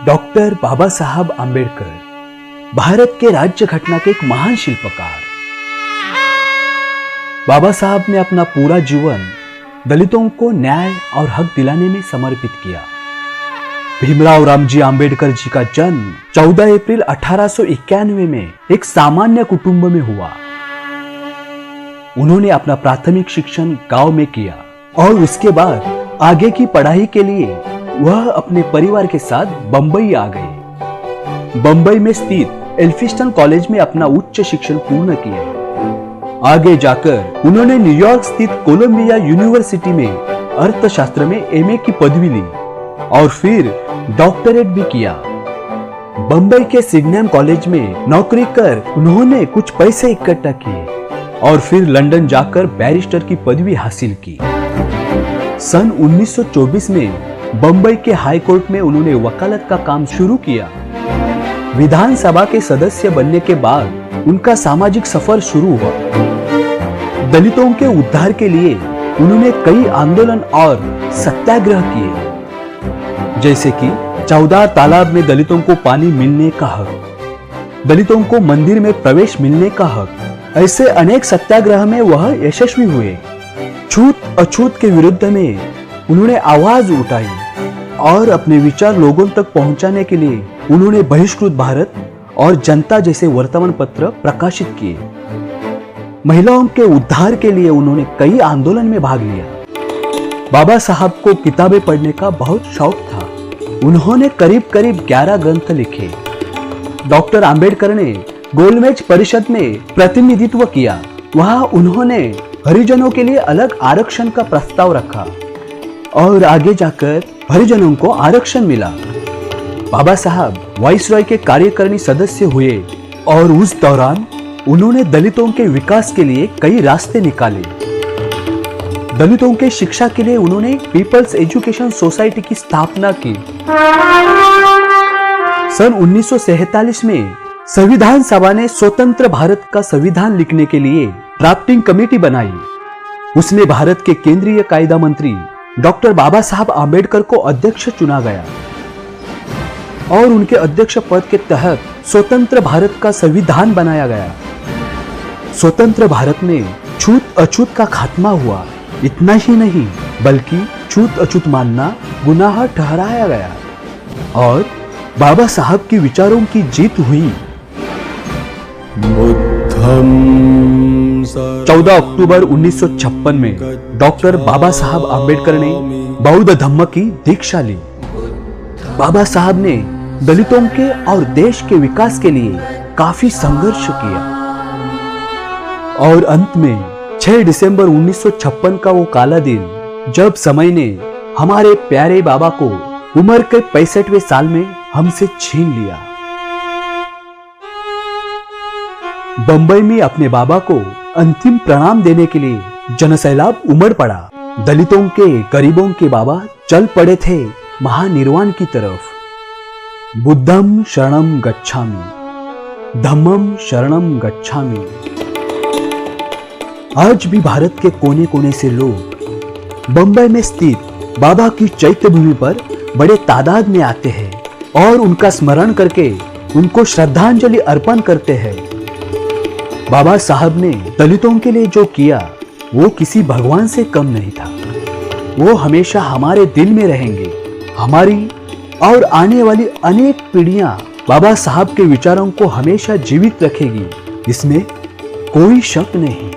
Doctor बाबा साहब आंबेडकर भारत के राज्य घटना के एक महान शिल्पकार। बाबा साहब ने अपना पूरा जीवन दलितों को न्याय और हक दिलाने में समर्पित किया। भीमराव रामजी आंबेडकर जी का जन्म 14 अप्रैल 1891 में एक सामान्य कुटुंब में हुआ। उन्होंने अपना प्राथमिक शिक्षण गांव में किया और उसके बाद आगे की पढ़ाई के लिए वह अपने परिवार के साथ बंबई आ गए। बंबई में स्थित एल्फिस्टन कॉलेज में अपना उच्च शिक्षण पूर्ण किया। आगे जाकर उन्होंने न्यूयॉर्क स्थित कोलंबिया यूनिवर्सिटी में अर्थशास्त्र में एमए की पदवी ली और फिर डॉक्टरेट भी किया। बंबई के सिग्नम कॉलेज में नौकरी कर उन्होंने कुछ पैसे इकट्ठा किए और फिर लंदन जाकर बैरिस्टर की पदवी हासिल की। सन 1924 में बंबई के हाई कोर्ट में उन्होंने वकालत का काम शुरू किया। विधानसभा के सदस्य बनने के बाद उनका सामाजिक सफर शुरू हुआ। दलितों के उद्धार के लिए उन्होंने कई आंदोलन और सत्याग्रह किए, जैसे कि 14 तालाब में दलितों को पानी मिलने का हक, दलितों को मंदिर में प्रवेश मिलने का हक। ऐसे अनेक सत्याग्रह में वह यशस्वी हुए। छूत अछूत के विरुद्ध में उन्होंने आवाज उठाई और अपने विचार लोगों तक पहुंचाने के लिए उन्होंने बहिष्कृत भारत और जनता जैसे वर्तमान पत्र प्रकाशित किए। महिलाओं के उद्धार के लिए उन्होंने कई आंदोलन में भाग लिया। बाबा साहब को किताबें पढ़ने का बहुत शौक था। उन्होंने करीब करीब 11 ग्रंथ लिखे। डॉक्टर आंबेडकर ने गोलमेज परिषद में प्रतिनिधित्व किया। वहां उन्होंने हरिजनों के लिए अलग आरक्षण का प्रस्ताव रखा और आगे जाकर हरिजनों को आरक्षण मिला। बाबा साहब वाइसरॉय के कार्यकारिणी सदस्य हुए और उस दौरान उन्होंने दलितों के विकास के लिए कई रास्ते निकाले। दलितों के शिक्षा के लिए उन्होंने पीपल्स एजुकेशन सोसाइटी की स्थापना की। सन 1947 में संविधान सभा ने स्वतंत्र भारत का संविधान लिखने के लिए ड्राफ्टिंग कमेटी बनाई। उसमें भारत के केंद्रीय कायदा मंत्री डॉक्टर बाबा साहब आंबेडकर को अध्यक्ष चुना गया और उनके अध्यक्ष पद के तहत स्वतंत्र भारत का संविधान बनाया गया। स्वतंत्र भारत में छूत अछूत का खात्मा हुआ। इतना ही नहीं बल्कि छूत अछूत मानना गुनाह ठहराया गया और बाबा साहब के विचारों की जीत हुई। 14 अक्टूबर 1956 में डॉक्टर बाबा साहब आंबेडकर ने बौद्ध धम्म की दीक्षा ली। बाबा साहब ने दलितों के और देश के विकास के लिए काफी संघर्ष किया और अंत में 6 दिसंबर 1956 का वो काला दिन जब समय ने हमारे प्यारे बाबा को उम्र के 65वें साल में हमसे छीन लिया। बंबई में अपने बाबा को अंतिम प्रणाम देने के लिए जनसैलाब उमड़ पड़ा। दलितों के गरीबों के बाबा चल पड़े थे महानिर्वाण की तरफ। बुद्धम शरणम गच्छामि, धम्मम शरणम गच्छामि। आज भी भारत के कोने कोने से लोग बंबई में स्थित बाबा की चैत्य भूमि पर बड़े तादाद में आते हैं और उनका स्मरण करके उनको श्रद्धांजलि अर्पण करते हैं। बाबा साहब ने दलितों के लिए जो किया वो किसी भगवान से कम नहीं था। वो हमेशा हमारे दिल में रहेंगे। हमारी और आने वाली अनेक पीढ़ियां बाबा साहब के विचारों को हमेशा जीवित रखेगी, इसमें कोई शक नहीं।